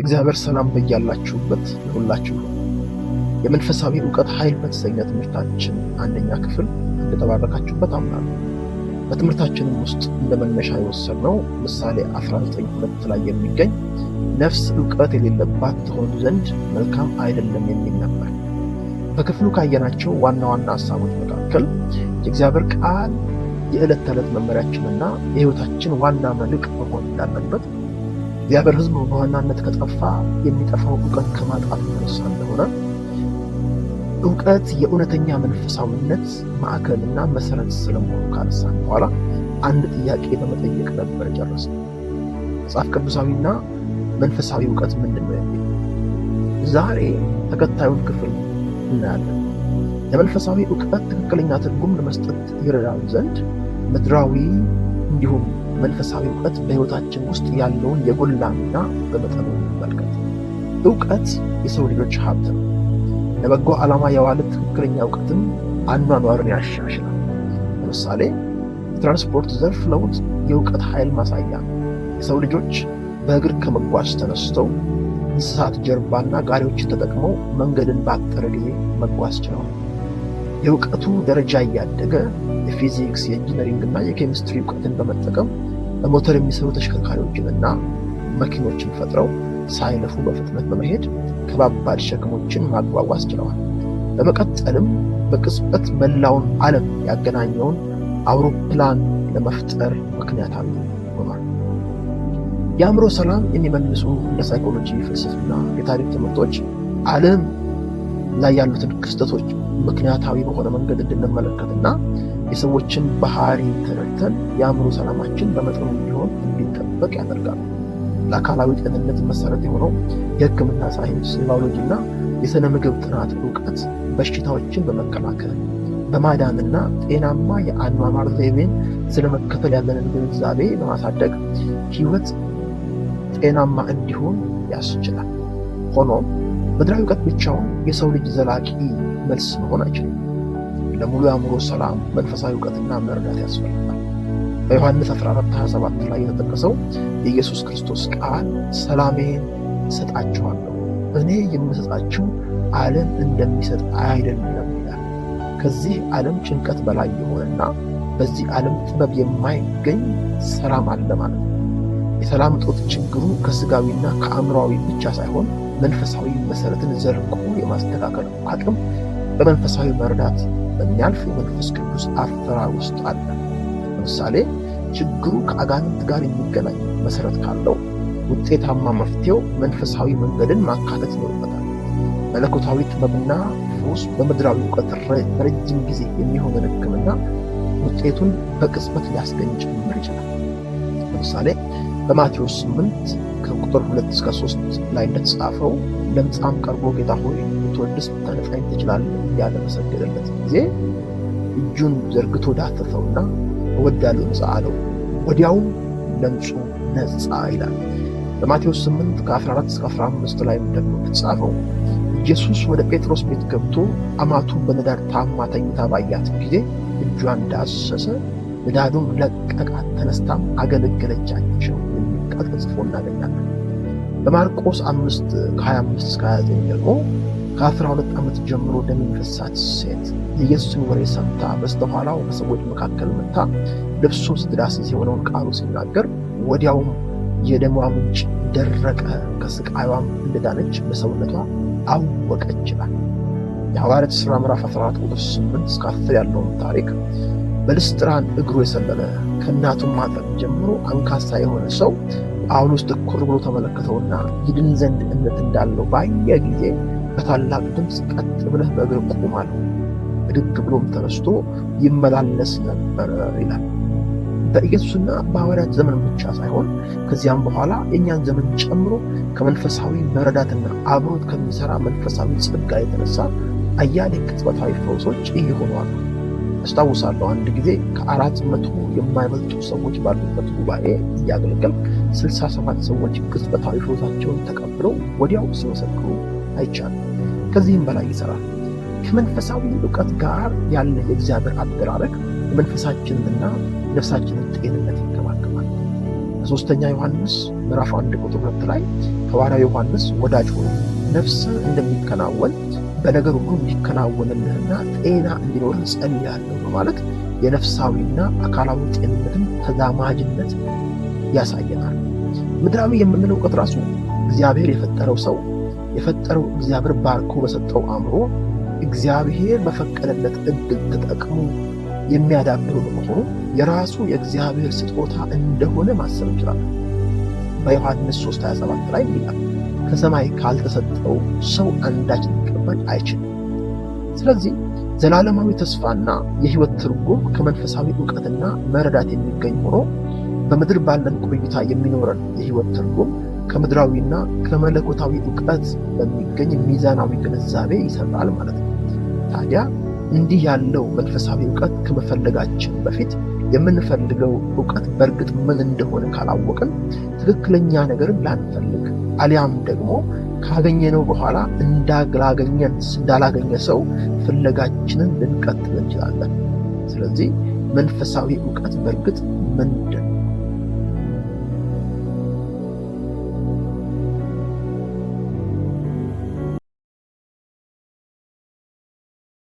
እግዚአብሔር ሰላም በያላችሁበት ለሁላችሁ ነው። የመንፈሳዊ ዕውቀት ኃይል በተሰኘ ትምህርታችን አንደኛ ክፍል እንደተባረካችሁበት አምናለሁ። በትምህርታችንም ውስጥ እንደመነሻ የወሰድነው ምሳሌ 19:2 ላይ የሚገኝ ነፍስ ዕውቀት የሌለባት ትሆን ዘንድ መልካም አይደለም የሚል ነበር። በክፍሉ ካየናቸው ዋና ዋና ሀሳቦች መካከል የእግዚአብሔር ቃል የዕለት ተዕለት መመሪያችንና የሕይወታችን ዋና መልሕቅ መሆን እንዳለበት፣ እግዚአብሔር ሕዝብ በዋናነት ከጠፋ የሚጠፋው ዕውቀት ከማጣት የተነሳ እንደሆነ፣ ዕውቀት የእውነተኛ መንፈሳዊነት ማዕከልና መሰረት ስለመሆኑ ካነሳን በኋላ አንድ ጥያቄ በመጠየቅ ነበር የጨረስነው። መጽሐፍ ቅዱሳዊና መንፈሳዊ ዕውቀት ምንድን ነው የሚል ዛሬ ተከታዩን ክፍል እናያለን። ለመንፈሳዊ ዕውቀት ትክክለኛ ትርጉም ለመስጠት ይረዳን ዘንድ ምድራዊ እንዲሁም መንፈሳዊ ዕውቀት በሕይወታችን ውስጥ ያለውን የጎላ ሚና በመጠኑ እንመልከት። ዕውቀት የሰው ልጆች ሀብት ነው። ለበጎ ዓላማ የዋለ ትክክለኛ ዕውቀትም አኗኗርን ያሻሽላል። ለምሳሌ የትራንስፖርት ዘርፍ ለውጥ የዕውቀት ኃይል ማሳያ ነው። የሰው ልጆች በእግር ከመጓዝ ተነስተው እንስሳት ጀርባና ጋሪዎችን ተጠቅመው መንገድን ባጠረ ጊዜ መጓዝ ችለዋል። የዕውቀቱ ደረጃ እያደገ የፊዚክስ፣ የኢንጂነሪንግና የኬሚስትሪ ዕውቀትን በመጠቀም በሞተር የሚሰሩ ተሽከርካሪዎችንና መኪኖችን ፈጥረው ሳይለፉ በፍጥነት በመሄድ ከባባድ ሸክሞችን ማጓጓዝ ችለዋል። በመቀጠልም በቅጽበት መላውን ዓለም ያገናኘውን አውሮፕላን ለመፍጠር ምክንያታዊ ሆኗል። የአእምሮ ሰላም የሚመልሱ እንደ ሳይኮሎጂ፣ ፍልስፍና፣ የታሪክ ትምህርቶች ዓለም ላይ ያሉትን ክስተቶች ምክንያታዊ በሆነ መንገድ እንድንመለከትና የሰዎችን ባህሪ ተረድተን የአእምሮ ሰላማችን በመጠኑ ቢሆን እንዲጠበቅ ያደርጋሉ። ለአካላዊ ጤንነት መሰረት የሆነው የሕክምና ሳይንስ፣ የባዮሎጂና የሥነ ምግብ ጥናት ዕውቀት በሽታዎችን በመከላከል በማዳንና ጤናማ የአኗኗር ዘይቤን ስለመከተል ያለንን ግንዛቤ በማሳደግ ሕይወት ጤናማ እንዲሆን ያስችላል። ሆኖም ምድራዊ ዕውቀት ብቻውን የሰው ልጅ ዘላቂ መልስ መሆን አይችልም። ለሙሉ የአእምሮ ሰላም መንፈሳዊ ዕውቀትና መረዳት ያስፈልጋል። በዮሐንስ 14:27 ላይ የተጠቀሰው የኢየሱስ ክርስቶስ ቃል ሰላሜን እሰጣችኋለሁ፣ እኔ የምሰጣችሁ ዓለም እንደሚሰጥ አይደለም ይላል። ከዚህ ዓለም ጭንቀት በላይ የሆነና በዚህ ዓለም ጥበብ የማይገኝ ሰላም አለ ማለት ነው። የሰላም እጦት ችግሩ ከስጋዊና ከአእምሯዊ ብቻ ሳይሆን መንፈሳዊ መሰረትን ዘርቆ የማስተካከል አቅም በመንፈሳዊ መረዳት በሚያልፍ የመንፈስ ቅዱስ አሰራር ውስጥ አለ። ለምሳሌ ችግሩ ከአጋንንት ጋር የሚገናኝ መሰረት ካለው ውጤታማ መፍትሄው መንፈሳዊ መንገድን ማካተት ይኖርበታል። መለኮታዊ ጥበብና ፈውስ በምድራዊ ዕውቀት ረጅም ጊዜ የሚሆንን ሕክምና ውጤቱን በቅጽበት ሊያስገኝ ጭምር ይችላል። ለምሳሌ በማቴዎስ 8 ከቁጥር 2-3 ላይ እንደተጻፈው ለምጻም ቀርቦ ጌታ ሆይ ብትወድስ ልታነጻኝ ትችላለህ እያለ በሰገደለት ጊዜ እጁን ዘርግቶ ዳሰሰውና እወዳለሁ ንጻ አለው። ወዲያውም ለምጹ ነጻ ይላል። በማቴዎስ 8 ከ14-15 ላይ ደግሞ እንደተጻፈው ኢየሱስ ወደ ጴጥሮስ ቤት ገብቶ አማቱ በንዳድ ታማ ተኝታ ባያት ጊዜ እጇን ዳሰሰ፣ ንዳዱም ለቀቃት፣ ተነስታም አገለገለቻቸው የሚል ቃል ተጽፎ እናገኛለን። በማርቆስ 5:25-29 ደግሞ ከ12 ዓመት ጀምሮ ደም የሚፈሳት ሴት የኢየሱስን ወሬ ሰምታ በስተኋላው በሰዎች መካከል መጥታ ልብሱን ስትዳስስ የሆነውን ቃሉ ሲናገር ወዲያውም የደሟ ምንጭ ደረቀ፣ ከስቃይዋም እንደዳነች በሰውነቷ አወቀች ይላል። የሐዋርያት ሥራ ምዕራፍ 14 ቁጥር 8-10 ያለውን ታሪክ በልስጥራን እግሩ የሰለለ ከእናቱም ማጠብ ጀምሮ አንካሳ የሆነ ሰው ጳውሎስ ትኩር ብሎ ተመለከተውና ይድን ዘንድ እምነት እንዳለው ባየ ጊዜ በታላቅ ድምፅ ቀጥ ብለህ በእግር ቁም አለው። ብድግ ብሎም ተነስቶ ይመላለስ ነበር ይላል። በኢየሱስና በሐዋርያት ዘመን ብቻ ሳይሆን ከዚያም በኋላ የእኛን ዘመን ጨምሮ ከመንፈሳዊ መረዳትና አብሮት ከሚሰራ መንፈሳዊ ጸጋ የተነሳ አያሌ ቅጽበታዊ ፈውሶች እየሆኑ አሉ። አስታውሳለሁ አንድ ጊዜ ከ400 የማይበልጡ ሰዎች ባሉበት ጉባኤ እያገለገል 67 ሰዎች ቅጽበታዊ ፈውሳቸውን ተቀብለው ወዲያው ሲመሰክሩ አይቻልም። ከዚህም በላይ ይሰራል። ከመንፈሳዊ ዕውቀት ጋር ያለ የእግዚአብሔር አደራረግ የመንፈሳችንንና ነፍሳችንን ጤንነት ይንከባከባል። በ3ኛ ዮሐንስ ምዕራፍ 1 ቁጥር 2 ላይ ሐዋርያው ዮሐንስ ወዳጅ ሆይ ነፍስህ እንደሚከናወን በነገር ሁሉ እንዲከናወንልህና ጤና እንዲኖርህ ጸልያለሁ በማለት የነፍሳዊና አካላዊ ጤንነትን ተዛማጅነት ያሳየናል። ምድራዊ የምንለው እውቀት ራሱ እግዚአብሔር የፈጠረው ሰው የፈጠረው እግዚአብሔር ባርኮ በሰጠው አእምሮ እግዚአብሔር በፈቀደለት ዕድል ተጠቅሞ የሚያዳብሩ በመሆኑ የራሱ የእግዚአብሔር ስጦታ እንደሆነ ማሰብ እንችላለን። በዮሐንስ 3:27 ላይ ይላል ከሰማይ ካልተሰጠው ሰው አንዳች ሊቀበል አይችልም። ስለዚህ ዘላለማዊ ተስፋና የህይወት ትርጉም ከመንፈሳዊ ዕውቀትና መረዳት የሚገኝ ሆኖ በምድር ባለን ቆይታ የሚኖረን የህይወት ትርጉም ከምድራዊና ከመለኮታዊ ዕውቀት በሚገኝ ሚዛናዊ ግንዛቤ ይሰራል ማለት ነው። ታዲያ እንዲህ ያለው መንፈሳዊ ዕውቀት ከመፈለጋችን በፊት የምንፈልገው ዕውቀት በእርግጥ ምን እንደሆነ ካላወቅን ትክክለኛ ነገርን ላንፈልግ አሊያም ደግሞ ካገኘነው በኋላ እንዳላገኘ ሰው ፍለጋችንን ልንቀጥል እንችላለን። ስለዚህ መንፈሳዊ ዕውቀት በእርግጥ ምንድን